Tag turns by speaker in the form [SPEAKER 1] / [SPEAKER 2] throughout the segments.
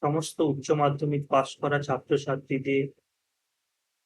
[SPEAKER 1] সমস্ত উচ্চ মাধ্যমিক পাশ করা ছাত্রছাত্রীদের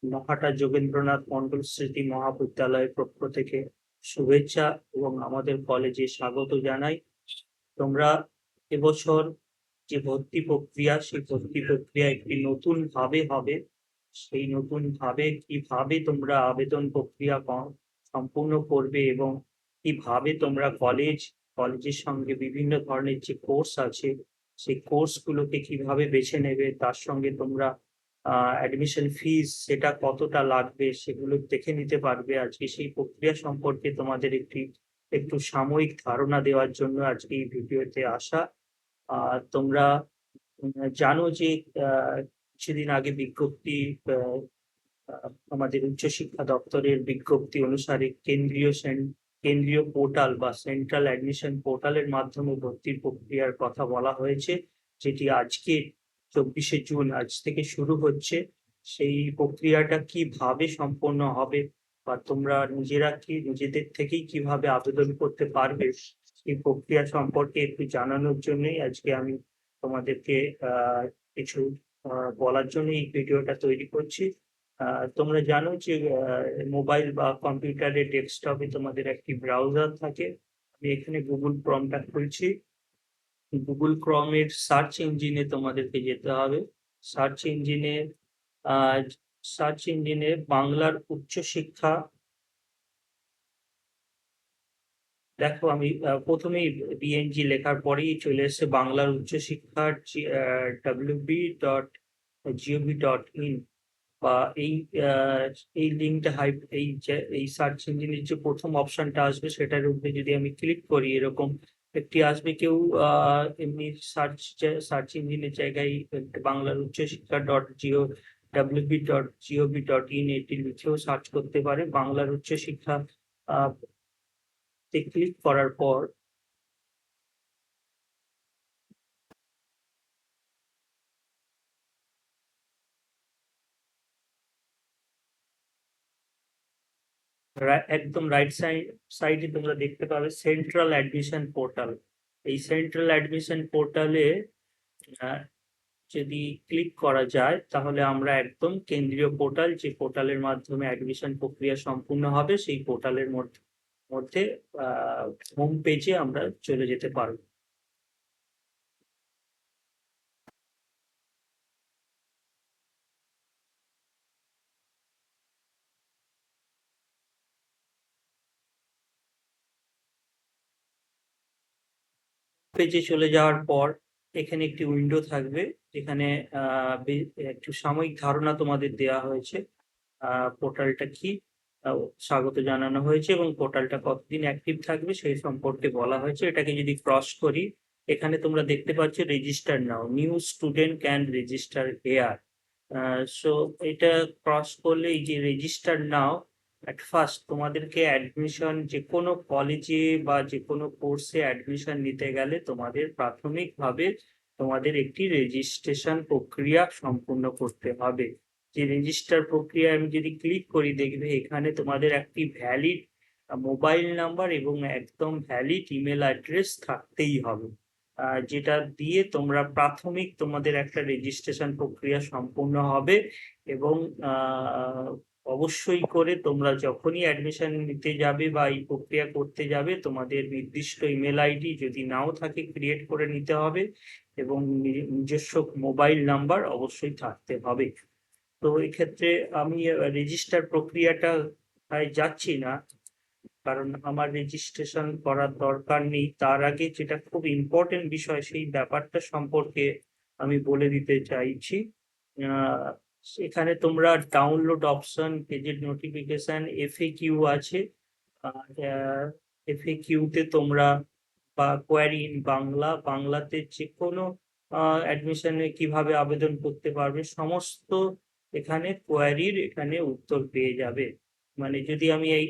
[SPEAKER 1] নহাটা যোগেন্দ্রনাথ মন্ডল স্মৃতি মহাবিদ্যালয়ের পক্ষ থেকে শুভেচ্ছা এবং আমাদের কলেজে স্বাগত জানাই। তোমরা এবছর যে ভর্তি প্রক্রিয়া, সেই ভর্তি প্রক্রিয়া একটি নতুন ভাবে হবে। সেই নতুন ভাবে কিভাবে তোমরা আবেদন প্রক্রিয়া সম্পূর্ণ করবে এবং কিভাবে তোমরা কলেজের সঙ্গে বিভিন্ন ধরনের যে কোর্স আছে সেই কোর্সগুলোকে কিভাবে বেছে নেবে, তার সঙ্গে তোমরা অ্যাডমিশন ফিস সেটা কতটা লাগবে সেগুলো দেখে নিতে পারবে। আজকে সেই প্রক্রিয়া সম্পর্কে তোমাদের একটু সাময়িক ধারণা দেওয়ার জন্য আজকে এই ভিডিওতে আসা। তোমরা জানো যে কিছুদিন আগে বিজ্ঞপ্তি, আমাদের উচ্চশিক্ষা দপ্তরের বিজ্ঞপ্তি অনুসারে কেন্দ্রীয় পোর্টাল বা সেন্ট্রাল অ্যাডমিশন পোর্টালের মাধ্যমে ভর্তির প্রক্রিয়ার কথা বলা হয়েছে, যেটি আজকে 24শে জুন আজ থেকে শুরু হচ্ছে। সেই প্রক্রিয়াটা কিভাবে সম্পন্ন হবে বা তোমরা নিজেদের থেকেই কিভাবে আবেদন করতে পারবে, সেই প্রক্রিয়া সম্পর্কে একটু জানানোর জন্যই আজকে আমি তোমাদেরকে কিছু বলার জন্য এই ভিডিওটা তৈরি করছি। তোমরা জানো যে মোবাইল বা কম্পিউটারের ডেস্কটপে তোমাদের একটি ব্রাউজার থাকে। আমি এখানে গুগল ক্রমটা খুলছি। গুগল ক্রমের সার্চ ইঞ্জিনে তোমাদেরকে যেতে হবে। সার্চ ইঞ্জিনে বাংলার উচ্চশিক্ষা, দেখো আমি প্রথমেই বিএনজি লেখার পরেই চলে এসেছে বাংলার উচ্চশিক্ষার www.gov.in বা এই লিঙ্কটা এই সার্চ ইঞ্জিনের যে প্রথম অপশনটা আসবে সেটার উপরে যদি আমি ক্লিক করি, এরকম একটি আসবে। কেউ এমনি সার্চ ইঞ্জিনের জায়গায় বাংলার উচ্চশিক্ষা www.gov.in এটি লিখেও সার্চ করতে পারে। বাংলার উচ্চশিক্ষা ক্লিক করার পর একদম রাইট সাইডে তোমরা দেখতে পাবে সেন্ট্রাল অ্যাডমিশন পোর্টাল। এই সেন্ট্রাল অ্যাডমিশন পোর্টালে যদি ক্লিক করা যায় তাহলে আমরা একদম কেন্দ্রীয় পোর্টাল, যে পোর্টালের মাধ্যমে অ্যাডমিশন প্রক্রিয়া সম্পূর্ণ হবে, সেই পোর্টালের মধ্যে হোম পেজে আমরা চলে যেতে পারবো। পেজে চলে যাওয়ার পর এখানে একটি উইন্ডো থাকবে, যেখানে একটু সাময়িক ধারণা তোমাদের দেওয়া হয়েছে। পোর্টালটা কি, স্বাগত জানানো হয়েছে এবং পোর্টালটা কতদিন অ্যাক্টিভ থাকবে সেই সম্পর্কে বলা হয়েছে। এটাকে যদি ক্রস করি, এখানে তোমরা দেখতে পাচ্ছ register now, new student can register here. So এটা ক্রস করলে এই যে রেজিস্টার নাও, অ্যাট ফার্স্ট তোমাদেরকে অ্যাডমিশন যে কোনো কলেজে বা যে কোনো কোর্সে অ্যাডমিশন নিতে গেলে তোমাদের প্রাথমিকভাবে তোমাদের একটি রেজিস্ট্রেশন প্রক্রিয়া সম্পূর্ণ করতে হবে। যে রেজিস্টার প্রক্রিয়া আমি যদি ক্লিক করি, দেখবে এখানে তোমাদের একটি ভ্যালিড মোবাইল নাম্বার এবং একদম ভ্যালিড ইমেল অ্যাড্রেস থাকতেই হবে, যেটা দিয়ে তোমরা তোমাদের একটা রেজিস্ট্রেশন প্রক্রিয়া সম্পূর্ণ হবে। এবং অবশ্যই করে তোমরা যখনই অ্যাডমিশন নিতে যাবে বা এই প্রক্রিয়া করতে যাবে, তোমাদের নির্দিষ্ট ইমেল আইডি যদি নাও থাকে ক্রিয়েট করে নিতে হবে এবং নিজস্ব মোবাইল নাম্বার অবশ্যই থাকতে হবে। তো এক্ষেত্রে আমি রেজিস্টার প্রক্রিয়াটা যাচ্ছি না, কারণ আমার রেজিস্ট্রেশন করার দরকার নেই। তার আগে যেটা খুব ইম্পর্টেন্ট বিষয়, সেই ব্যাপারটা সম্পর্কে আমি বলে দিতে চাইছি। এখানে তোমরা ডাউনলোড অপশন, পেজের নোটিফিকেশন, এফএকিউ আছে। এফএকিউতে তোমরা বা কোয়ারি ইন বাংলাতে যে কোনো অ্যাডমিশনে কিভাবে আবেদন করতে পারবে সমস্ত এখানে এখানে উত্তর পেয়ে যাবে। মানে যদি আমি এই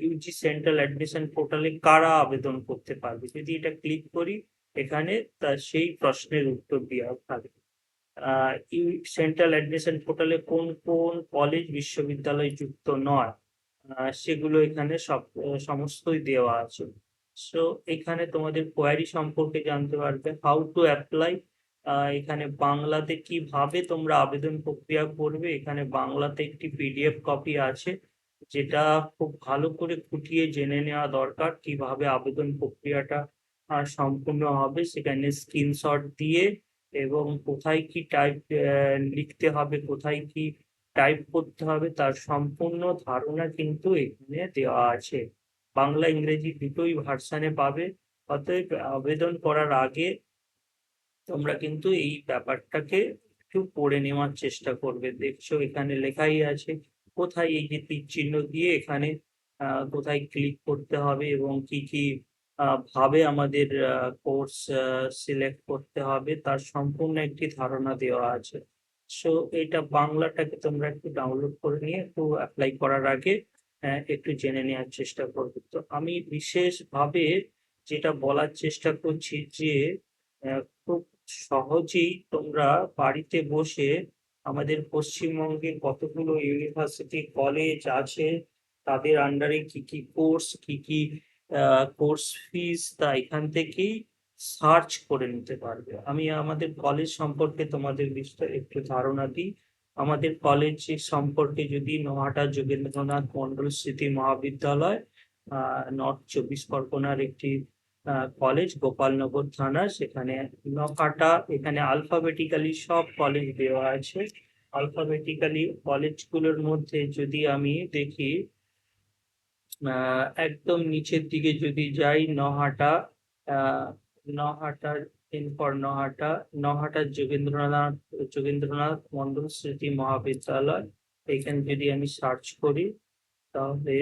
[SPEAKER 1] ইউজি সেন্ট্রাল অ্যাডমিশন পোর্টালে কারা আবেদন করতে পারবে, যদি এটা ক্লিক করি, এখানে তার সেই প্রশ্নের উত্তর দেওয়া থাকবে। সেন্ট্রাল অ্যাডমিশন পোর্টালে কোন কোন কলেজ বিশ্ববিদ্যালয় যুক্ত নয়, সেগুলো এখানে সমস্তই দেওয়া আছে। সো এখানে তোমাদের কোয়ারি সম্পর্কে জানতে পারবে, হাউ টু অ্যাপ্লাই এখানে বাংলাতে কিভাবে তোমরা আবেদন প্রক্রিয়া করবে, এখানে বাংলাতে একটি পিডিএফ কপি আছে, যেটা খুব ভালো করে খুঁটিয়ে জেনে নেওয়া দরকার কিভাবে আবেদন প্রক্রিয়াটা সম্পূর্ণ হবে। সেখানে স্ক্রিনশট দিয়ে এবং কোথায় কি টাইপ লিখতে হবে, কোথায় কি টাইপ করতে হবে, তার সম্পূর্ণ ধারণা কিন্তু এখানে দেওয়া আছে। বাংলা ইংরেজি দুটোই ভার্সানে পাবে। অতএব আবেদন করার আগে তোমরা কিন্তু এই ব্যাপারটাকে একটু পড়ে নেওয়ার চেষ্টা করবে। দেখছো এখানে লেখাই আছে কোথায় এই যে তীর চিহ্ন দিয়ে এখানে কোথায় ক্লিক করতে হবে এবং কি কি ভাবে আমাদের কোর্স সিলেক্ট করতে হবে তার সম্পূর্ণ একটি ধারণা দেওয়া আছে। সো এটা বাংলাটাকে তোমরা একটু ডাউনলোড করে নিয়ে একটু অ্যাপ্লাই করার আগে একটু জেনে নেওয়ার চেষ্টা করবে। তো আমি বিশেষভাবে যেটা বলার চেষ্টা করছি যে খুব সহজেই তোমরা বাড়িতে বসে আমাদের পশ্চিমবঙ্গে কতগুলো ইউনিভার্সিটি কলেজ আছে, তাদের আন্ডারে কি কি কোর্স, কি কি কোর্স ফিস, তা এখান থেকেই সার্চ করে নিতে পারবে। আমি আমাদের কলেজ সম্পর্কে তোমাদের একটু ধারণা দিই। আমাদের কলেজ সম্পর্কে যদি নহাটা যোগেন্দ্রনাথ মন্ডল স্মৃতি মহাবিদ্যালয়, নর্থ চব্বিশ পরগনার একটি কলেজ, গোপালনগর থানা, সেখানে নকাটা, এখানে আলফাবেটিক্যালি সব কলেজ দেওয়া আছে। আলফাবেটিক্যালি কলেজগুলোর মধ্যে যদি আমি দেখি একদম নিচের দিকে যদি যাই, নহাটা, আহ নহাটার এরপর নহাটা যোগেন্দ্রনাথ মন্ডল স্মৃতি মহাবিদ্যালয়, এখানে যদি আমি সার্চ করি তাহলে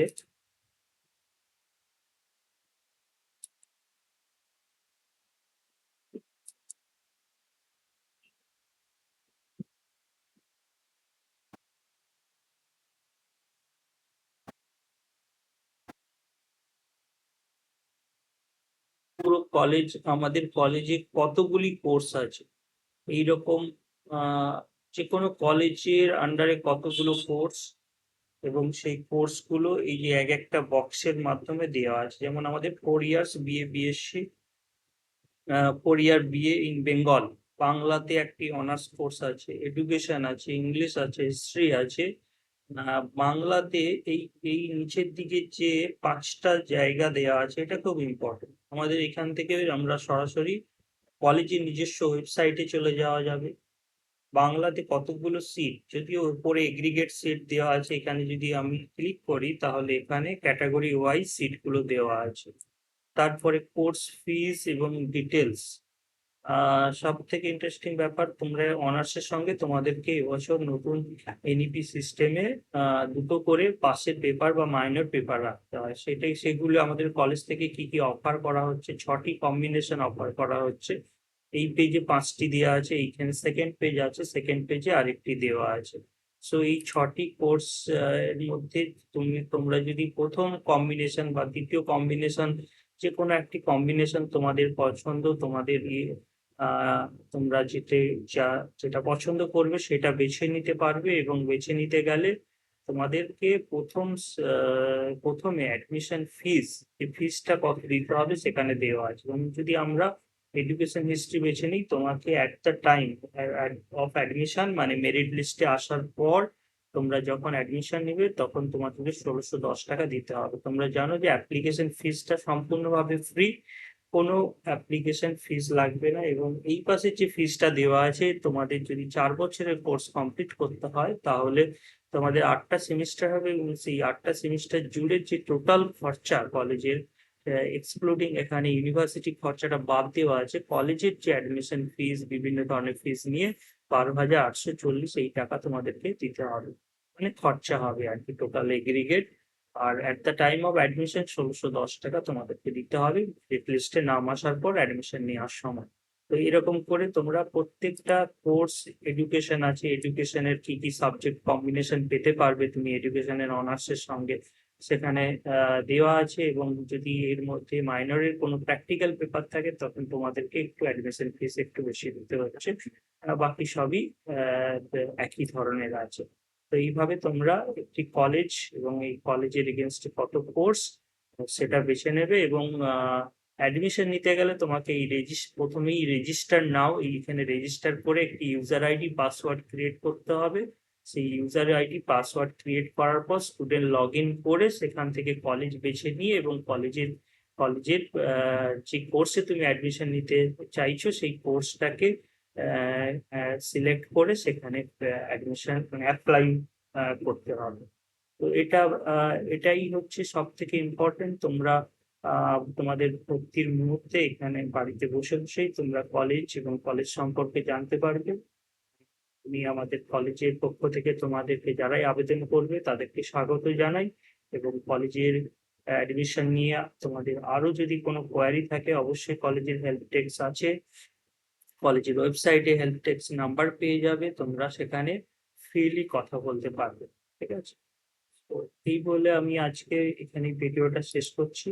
[SPEAKER 1] পুরো কলেজ, আমাদের কলেজে কতগুলি কোর্স আছে এইরকম, আহ যে কোনো কলেজের আন্ডারে কতগুলো কোর্স, এবং সেই কোর্সগুলো এই যে এক একটা বক্সের মাধ্যমে দেওয়া আছে। যেমন আমাদের 4 years BA BSc, 4 year BA in Bengal, বাংলাতে একটি অনার্স কোর্স আছে, এডুকেশন আছে, ইংলিশ আছে, হিস্ট্রি আছে। বাংলাতে এই এই নিচের দিকে যে 5টা জায়গা দেওয়া আছে এটা খুব ইম্পর্টেন্ট। আমাদের এখান থেকে আমরা সরাসরি কলেজের নিজস্ব ওয়েবসাইটে চলে যাওয়া যাবে। বাংলাতে কতগুলো সিট, যদিও উপরে এগ্রিগেট সিট দেওয়া আছে, এখানে যদি আমি ক্লিক করি তাহলে এখানে ক্যাটাগরি ওয়াইজ সিটগুলো দেওয়া আছে। তারপরে কোর্স ফিস এবং ডিটেলস। সব থেকে ইন্টারেস্টিং ব্যাপার, তোমরা অনার্সের সঙ্গে তোমাদেরকে এবছর নতুন এনইপি সিস্টেমে দুটো করে পাসের পেপার বা মাইনর পেপার রাখতে হয়। সেগুলো আমাদের কলেজ থেকে কি কি অফার করা হচ্ছে, 6টি কম্বিনেশন অফার করা হচ্ছে। এই পেজে 5টি দেওয়া আছে, এইখানে সেকেন্ড পেজ আছে, সেকেন্ড পেজে আরেকটি দেওয়া আছে। সো এই 6টি কোর্স এর মধ্যে তোমরা যদি প্রথম কম্বিনেশন বা দ্বিতীয় কম্বিনেশন, যে কোনো একটি কম্বিনেশন তোমাদের পছন্দ, তোমাদের আহ তোমরা যেটা পছন্দ করবে সেটা বেছে নিতে পারবে। এবং বেছে নিতে গেলে তোমাদেরকে প্রথমে অ্যাডমিশন ফিস, এই ফিসটা কত দিতে হবে সেখানে দেওয়া আছে। এবং যদি আমরা এডুকেশন হিস্ট্রি বেছে নিই, তোমাকে at the time of admission, মানে মেরিট লিস্টে আসার পর তোমরা যখন অ্যাডমিশন নিবে তখন তোমাদের 1610 টাকা দিতে হবে। তোমরা জানো যে অ্যাপ্লিকেশন ফিসটা সম্পূর্ণভাবে ফ্রি, কোনো অ্যাপ্লিকেশন ফিস লাগবে না। এবং এই পাশে যে ফিসটা দেওয়া আছে, তোমাদের যদি 4 বছরের কোর্স কমপ্লিট করতে হয় তাহলে তোমাদের 8টা সেমিস্টার হবে, এবং সেই 8টা সেমিস্টার জুড়ে যে টোটাল খরচা কলেজের, এক্সক্লুডিং এখানে ইউনিভার্সিটি খরচাটা বাদ দেওয়া আছে, কলেজের যে অ্যাডমিশন ফিস, বিভিন্ন ধরনের ফিস নিয়ে 12,840 এই টাকা তোমাদেরকে দিতে হবে, মানে খরচা হবে আর কি, টোটাল এগ্রিগেট। আর at the time of admission 1610 টাকা তোমাদেরকে দিতে হবে রেট লিস্টে নাম আসার পর অ্যাডমিশন নেওয়ার সময়। তো এরকম করে তোমরা প্রত্যেকটা কোর্স, এডুকেশন আছে, এডুকেশনের কি কি সাবজেক্ট কম্বিনেশন পেতে পারবে তুমি এডুকেশনের অনার্সের সঙ্গে, সেখানে দেওয়া আছে। এবং যদি এর মধ্যে মাইনরের কোনো প্র্যাকটিক্যাল পেপার থাকে তখন তোমাদেরকে একটু অ্যাডমিশন ফিস একটু বেশি দিতে হচ্ছে। বাকি সবই একই ধরনের আছে। তো এইভাবে তোমরা একটি কলেজ এবং এই কলেজের এগেনস্টে কত কোর্স সেটা বেছে নেবে। এবং অ্যাডমিশন নিতে গেলে তোমাকে প্রথমেই রেজিস্টার নাও, এইখানে রেজিস্টার করে একটি ইউজার আইডি পাসওয়ার্ড ক্রিয়েট করতে হবে। সেই ইউজার আইডি পাসওয়ার্ড ক্রিয়েট করার পর স্টুডেন্ট লগ ইন করে সেখান থেকে কলেজ বেছে নিয়ে এবং কলেজের যে কোর্সে তুমি অ্যাডমিশন নিতে চাইছো সেই কোর্সটাকে সিলেক্ট করে সেখানে অ্যাডমিশন মানে অ্যাপ্লাই করতে হবে। তো এটাই হচ্ছে সব থেকে ইম্পর্টেন্ট। তোমরা তোমাদের ভর্তির মুহূর্তে এখানে বাড়িতে বসে বসেই তোমরা কলেজ এবং কলেজ সম্পর্কে জানতে পারবে। তুমি আমাদের কলেজের পক্ষ থেকে তোমাদেরকে যারাই আবেদন করবে তাদেরকে স্বাগত জানাই, এবং কলেজের অ্যাডমিশন নিয়ে তোমাদের আরো যদি কোনো কোয়ারি থাকে অবশ্যই কলেজের হেল্প ডেস্ক আছে, কলেজের ওয়েবসাইটে হেল্প ডেস্ক নাম্বার পেয়ে যাবে, তোমরা সেখানে ফ্রিলি কথা বলতে পারবে। ঠিক আছে, তো এই বলে আমি আজকে এখানে ভিডিওটা শেষ করছি।